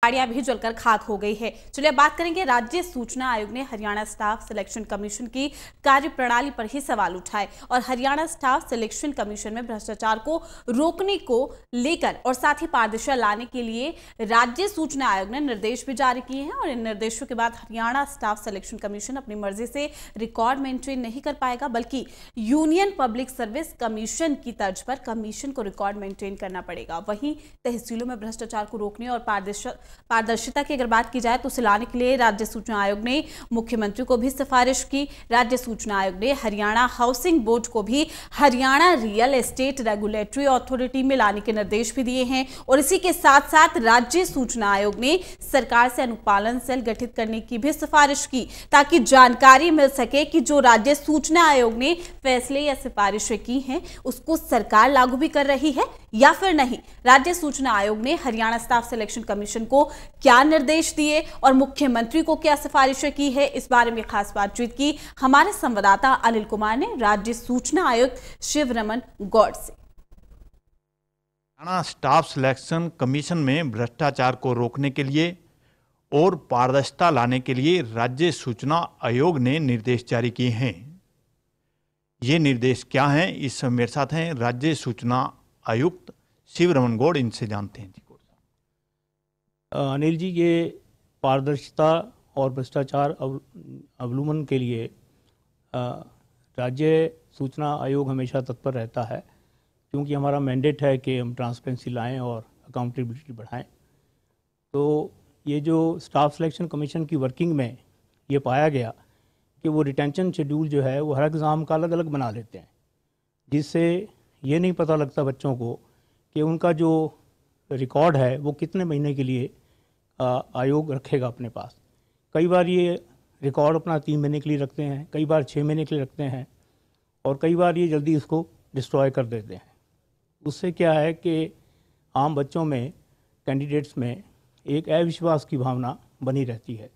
गाड़ियां भी जलकर खाक हो गई है। चलिए बात करेंगे, राज्य सूचना आयोग ने हरियाणा स्टाफ सिलेक्शन कमीशन की कार्यप्रणाली पर ही सवाल उठाए और हरियाणा स्टाफ सिलेक्शन कमीशन में भ्रष्टाचार को रोकने को लेकर और साथ ही पारदर्शिता लाने के लिए राज्य सूचना आयोग ने निर्देश भी जारी किए हैं। और इन निर्देशों के बाद हरियाणा स्टाफ सिलेक्शन कमीशन अपनी मर्जी से रिकॉर्ड मेंटेन नहीं कर पाएगा, बल्कि यूनियन पब्लिक सर्विस कमीशन की तर्ज पर कमीशन को रिकॉर्ड मेंटेन करना पड़ेगा। वहीं तहसीलों में भ्रष्टाचार को रोकने और पारदर्शिता की अगर बात की जाए तो उसे लाने के लिए राज्य सूचना आयोग ने मुख्यमंत्री को भी सिफारिश की। राज्य सूचना आयोग ने हरियाणा हाउसिंग बोर्ड को भी Haryana real estate regulatory authority में लाने के निर्देश भी दिए हैं। और इसी के साथ साथ राज्य सूचना आयोग ने सरकार से अनुपालन सेल गठित करने की भी सिफारिश की, ताकि जानकारी मिल सके कि जो राज्य सूचना आयोग ने फैसले या सिफारिशें की हैं उसको सरकार लागू भी कर रही है या फिर नहीं। राज्य सूचना आयोग ने हरियाणा स्टाफ सिलेक्शन कमीशन को क्या निर्देश दिए और मुख्यमंत्री को क्या सिफारिशें की है, इस बारे में खास बातचीत की हमारे संवाददाता अनिल कुमार ने राज्य सूचना आयुक्त शिवरमन गौड़ से। हरियाणा स्टाफ सिलेक्शन कमीशन में भ्रष्टाचार को रोकने के लिए और पारदर्शिता लाने के लिए राज्य सूचना आयोग ने निर्देश जारी किए हैं। ये निर्देश क्या हैं, इस मेरे साथ हैं राज्य सूचना आयुक्त शिवरमन गौड़, इनसे जानते हैं। अनिल जी, ये पारदर्शिता और भ्रष्टाचार अवलंबन के लिए राज्य सूचना आयोग हमेशा तत्पर रहता है, क्योंकि हमारा मैंडेट है कि हम ट्रांसपेरेंसी लाएं और अकाउंटेबिलिटी बढ़ाएं। तो ये जो स्टाफ सिलेक्शन कमीशन की वर्किंग में ये पाया गया कि वो रिटेंशन शेड्यूल जो है वो हर एग्ज़ाम का अलग अलग बना लेते हैं, जिससे ये नहीं पता लगता बच्चों को कि उनका जो रिकॉर्ड है वो कितने महीने के लिए आयोग रखेगा अपने पास। कई बार ये रिकॉर्ड अपना 3 महीने के लिए रखते हैं, कई बार 6 महीने के लिए रखते हैं और कई बार ये जल्दी इसको डिस्ट्रॉय कर देते हैं। उससे क्या है कि आम बच्चों में, कैंडिडेट्स में एक अविश्वास की भावना बनी रहती है।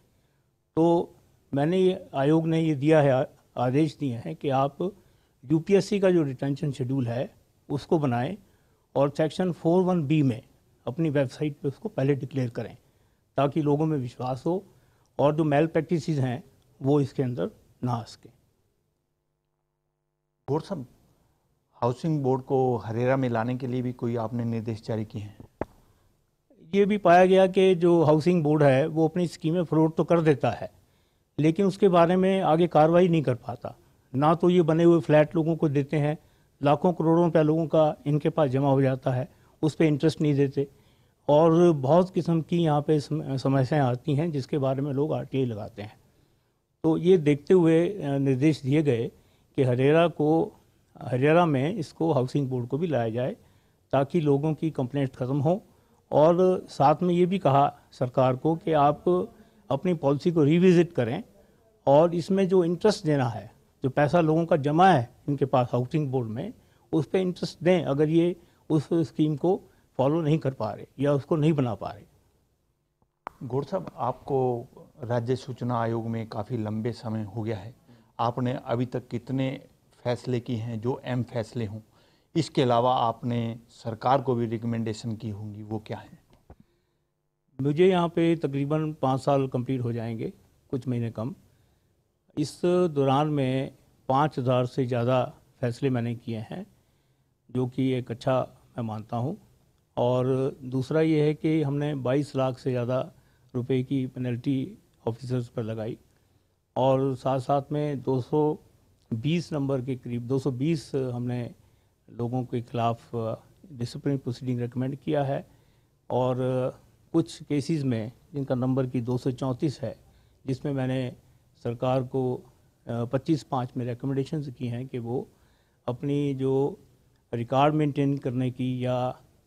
तो मैंने ये आयोग ने ये दिया है, आदेश दिए हैं कि आप यूपीएससी का जो रिटेंशन शेड्यूल है उसको बनाएं और सेक्शन 41B में अपनी वेबसाइट पे उसको पहले डिक्लेयर करें, ताकि लोगों में विश्वास हो और जो मेल प्रैक्टिसेस हैं वो इसके अंदर ना आ सके। गौड़ साहब, हाउसिंग बोर्ड को हरेरा में लाने के लिए भी कोई आपने निर्देश जारी किए हैं? ये भी पाया गया कि जो हाउसिंग बोर्ड है वो अपनी स्कीमें फ्लोट तो कर देता है, लेकिन उसके बारे में आगे कार्रवाई नहीं कर पाता। ना तो ये बने हुए फ्लैट लोगों को देते हैं, लाखों करोड़ों रुपया लोगों का इनके पास जमा हो जाता है, उस पर इंटरेस्ट नहीं देते और बहुत किस्म की यहाँ पे समस्याएं आती हैं जिसके बारे में लोग आरटीआई लगाते हैं। तो ये देखते हुए निर्देश दिए गए कि हरेरा में इसको हाउसिंग बोर्ड को भी लाया जाए, ताकि लोगों की कंप्लेंट ख़त्म हो। और साथ में ये भी कहा सरकार को कि आप अपनी पॉलिसी को रिविज़िट करें और इसमें जो इंटरेस्ट देना है, जो पैसा लोगों का जमा है इनके पास हाउसिंग बोर्ड में, उस पर इंटरेस्ट दें अगर ये उस स्कीम को फॉलो नहीं कर पा रहे या उसको नहीं बना पा रहे। गौड़ साहब, आपको राज्य सूचना आयोग में काफ़ी लंबे समय हो गया है, आपने अभी तक कितने फैसले किए हैं जो अहम फैसले हों? इसके अलावा आपने सरकार को भी रिकमेंडेशन की होंगी, वो क्या है? मुझे यहाँ पे तकरीबन 5 साल कंप्लीट हो जाएंगे, कुछ महीने कम। इस दौरान में 5000 से ज़्यादा फैसले मैंने किए हैं, जो कि एक अच्छा मैं मानता हूँ। और दूसरा ये है कि हमने 22 लाख से ज़्यादा रुपए की पेनल्टी ऑफिसर्स पर लगाई और साथ साथ में 220 नंबर के करीब 220 हमने लोगों के खिलाफ डिसिप्लिन प्रोसीडिंग रेकमेंड किया है। और कुछ केसेस में जिनका नंबर की 234 है, जिसमें मैंने सरकार को 25/5 में रिकमेंडेशंस की हैं कि वो अपनी जो रिकॉर्ड मेंटेन करने की या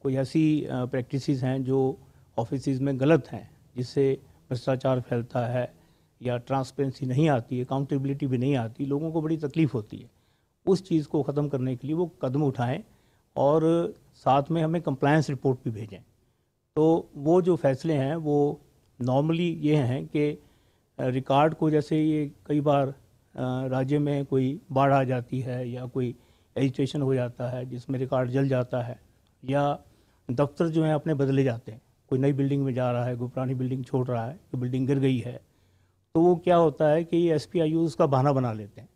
कोई ऐसी प्रैक्टिसेस हैं जो ऑफिसेज में गलत हैं, जिससे भ्रष्टाचार फैलता है या ट्रांसपेरेंसी नहीं आती, अकाउंटेबिलिटी भी नहीं आती, लोगों को बड़ी तकलीफ़ होती है, उस चीज़ को ख़त्म करने के लिए वो कदम उठाएं और साथ में हमें कंप्लायंस रिपोर्ट भी भेजें। तो वो जो फैसले हैं वो नॉर्मली ये हैं कि रिकॉर्ड को, जैसे ये कई बार राज्य में कोई बाढ़ आ जाती है या कोई एजिटेशन हो जाता है जिसमें रिकॉर्ड जल जाता है या दफ्तर जो हैं अपने बदले जाते हैं, कोई नई बिल्डिंग में जा रहा है, कोई पुरानी बिल्डिंग छोड़ रहा है, कोई बिल्डिंग गिर गई है, तो वो क्या होता है कि SPIU उसका बहाना बना लेते हैं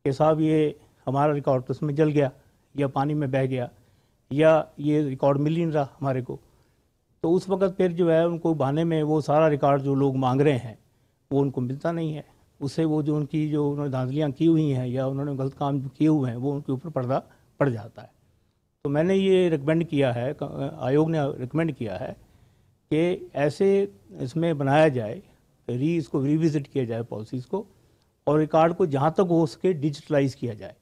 कि साहब ये हमारा रिकॉर्ड तो उसमें जल गया या पानी में बह गया या ये रिकॉर्ड मिल ही नहीं रहा हमारे को। तो उस वक्त फिर जो है उनको बहाने में वो सारा रिकॉर्ड जो लोग मांग रहे हैं वो उनको मिलता नहीं है। उससे वो जो उनकी जो उन्होंने धांधलियाँ की हुई हैं या उन्होंने गलत काम जो किए हुए हैं वो उनके ऊपर पर्दा पड़ जाता है। तो मैंने ये रिकमेंड किया है, आयोग ने रिकमेंड किया है कि ऐसे इसमें बनाया जाए, इसको रिविज़िट किया जाए पॉलिसीज़ को, और रिकॉर्ड को जहाँ तक हो सके डिजिटलाइज किया जाए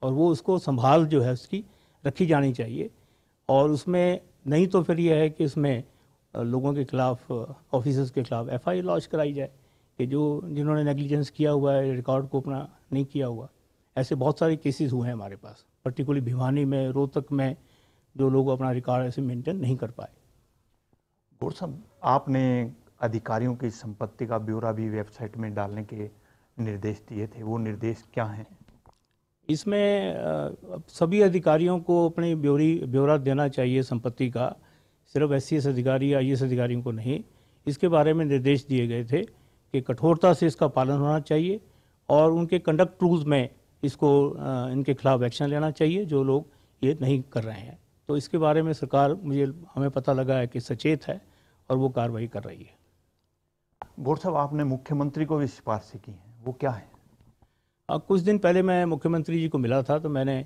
और वो उसको संभाल जो है उसकी रखी जानी चाहिए। और उसमें नहीं तो फिर यह है कि इसमें लोगों के खिलाफ, ऑफिसर्स के खिलाफ FIR लॉन्च कराई जाए कि जिन्होंने नेग्लिजेंस किया हुआ है, रिकॉर्ड को अपना नहीं किया हुआ। ऐसे बहुत सारे केसेस हुए हैं हमारे पास, पर्टिकुलरली भिवानी में, रोहतक में, जो लोग अपना रिकॉर्ड ऐसे मेंटेन नहीं कर पाए। गौर साहब, आपने अधिकारियों की संपत्ति का ब्यौरा भी वेबसाइट में डालने के निर्देश दिए थे, वो निर्देश क्या हैं? इसमें सभी अधिकारियों को अपनी ब्यौरा देना चाहिए संपत्ति का, सिर्फ SCS अधिकारी या IAS अधिकारियों को नहीं। इसके बारे में निर्देश दिए गए थे कि कठोरता से इसका पालन होना चाहिए और उनके कंडक्ट रूल्स में इसको इनके खिलाफ एक्शन लेना चाहिए जो लोग ये नहीं कर रहे हैं। तो इसके बारे में सरकार, हमें पता लगा है कि सचेत है और वो कार्रवाई कर रही है। गौर साहब, आपने मुख्यमंत्री को भी सिफारिशें की हैं, वो क्या है? कुछ दिन पहले मैं मुख्यमंत्री जी को मिला था तो मैंने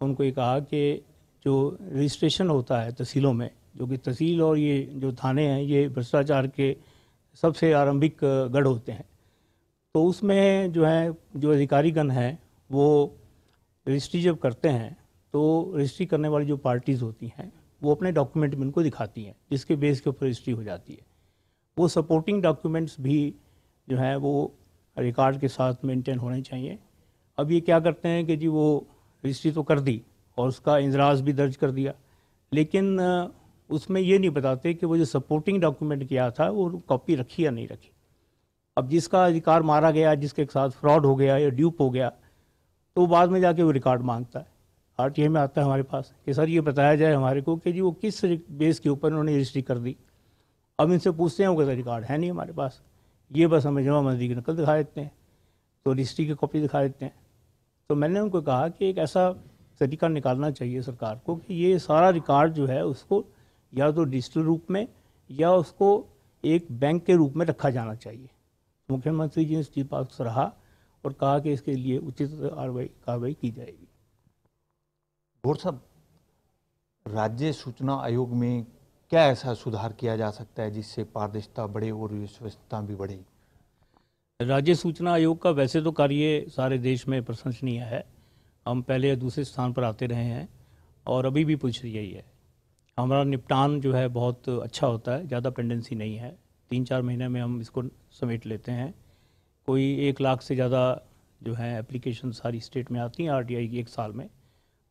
उनको ये कहा कि जो रजिस्ट्रेशन होता है तहसीलों में, जो कि तहसील और ये जो थाने हैं ये भ्रष्टाचार के सबसे आरंभिक गढ़ होते हैं, तो उसमें जो है जो अधिकारीगण हैं वो रजिस्ट्री जब करते हैं तो रजिस्ट्री करने वाली जो पार्टीज़ होती हैं वो अपने डॉक्यूमेंट में उनको दिखाती हैं जिसके बेस के ऊपर रजिस्ट्री हो जाती है। वो सपोर्टिंग डॉक्यूमेंट्स भी जो हैं वो रिकॉर्ड के साथ मेंटेन होने चाहिए। अब ये क्या करते हैं कि जी वो रजिस्ट्री तो कर दी और उसका इंदराज भी दर्ज कर दिया, लेकिन उसमें ये नहीं बताते कि वो जो सपोर्टिंग डॉक्यूमेंट किया था वो कॉपी रखी या नहीं रखी। अब जिसका अधिकार मारा गया, जिसके साथ फ्रॉड हो गया या ड्यूप हो गया, तो बाद में जाके वो रिकॉर्ड मांगता है। RTA में आता है हमारे पास कि सर ये बताया जाए हमारे को कि जी वो किस बेस के ऊपर उन्होंने रजिस्ट्री कर दी। अब इनसे पूछते हैं, वो कहते रिकॉर्ड है नहीं हमारे पास, ये बस हमें जमाबंदी की नकल दिखा देते हैं, तो रजिस्ट्री की कॉपी दिखा देते हैं। तो मैंने उनको कहा कि एक ऐसा तरीका निकालना चाहिए सरकार को कि ये सारा रिकॉर्ड जो है उसको या तो डिजिटल रूप में या उसको एक बैंक के रूप में रखा जाना चाहिए। मुख्यमंत्री जी ने इस चीज़ पर सराहा और कहा कि इसके लिए उचित कार्रवाई की जाएगी। गौर साहब, राज्य सूचना आयोग में क्या ऐसा सुधार किया जा सकता है जिससे पारदर्शिता बढ़े और विश्वसनीयता भी बढ़े? राज्य सूचना आयोग का वैसे तो कार्य सारे देश में प्रशंसनीय है। हम पहले दूसरे स्थान पर आते रहे हैं और अभी भी पूछ यही है। हमारा निपटान जो है बहुत अच्छा होता है, ज़्यादा पेंडेंसी नहीं है, 3-4 महीने में हम इसको समेट लेते हैं। कोई 1 लाख से ज़्यादा जो है एप्लीकेशन सारी स्टेट में आती हैं RTI की एक साल में,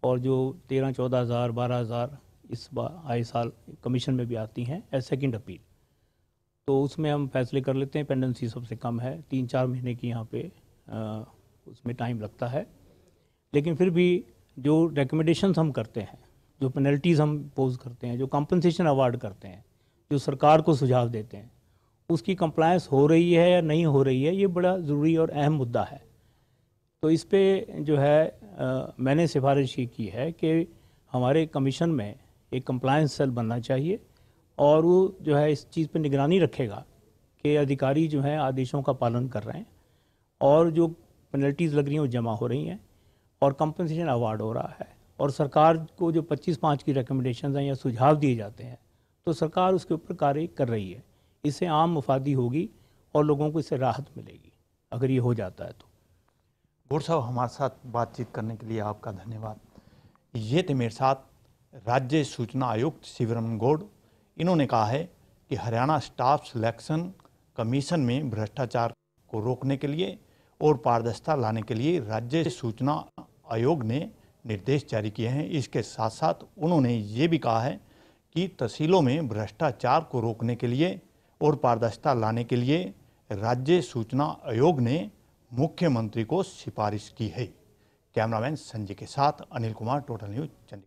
और जो 13-14 हज़ार 12 हज़ार इस बार आए साल कमीशन में भी आती हैं एज सेकेंड अपील। तो उसमें हम फैसले कर लेते हैं। पेंडेंसी सबसे कम है, 3-4 महीने की यहाँ पे उसमें टाइम लगता है। लेकिन फिर भी जो रिकमेंडेशंस हम करते हैं, जो पेनल्टीज़ हम पोज करते हैं, जो कंपनसेशन अवार्ड करते हैं, जो सरकार को सुझाव देते हैं, उसकी कंप्लायंस हो रही है या नहीं हो रही है, ये बड़ा ज़रूरी और अहम मुद्दा है। तो इस पे जो है मैंने सिफारिश ये की है कि हमारे कमीशन में एक कंप्लायंस सेल बनना चाहिए और वो जो है इस चीज़ पे निगरानी रखेगा कि अधिकारी जो हैं आदेशों का पालन कर रहे हैं और जो पेनल्टीज़ लग रही हैं वो जमा हो रही हैं और कंपनसेशन अवार्ड हो रहा है। और सरकार को जो 25/5 की रिकमेंडेशन हैं या सुझाव दिए जाते हैं तो सरकार उसके ऊपर कार्य कर रही है। इससे आम मुफादी होगी और लोगों को इससे राहत मिलेगी अगर ये हो जाता है तो। गौर साहब, हमारे साथ बातचीत करने के लिए आपका धन्यवाद। ये थे मेरे साथ राज्य सूचना आयुक्त शिवरमन गौड़। इन्होंने कहा है कि हरियाणा स्टाफ सिलेक्शन कमीशन में भ्रष्टाचार को रोकने के लिए और पारदर्शिता लाने के लिए राज्य सूचना आयोग ने निर्देश जारी किए हैं। इसके साथ साथ उन्होंने ये भी कहा है कि तहसीलों में भ्रष्टाचार को रोकने के लिए और पारदर्शिता लाने के लिए राज्य सूचना आयोग ने मुख्यमंत्री को सिफारिश की है। कैमरामैन संजय के साथ अनिल कुमार, टोटल न्यूज़, चंडीगढ़।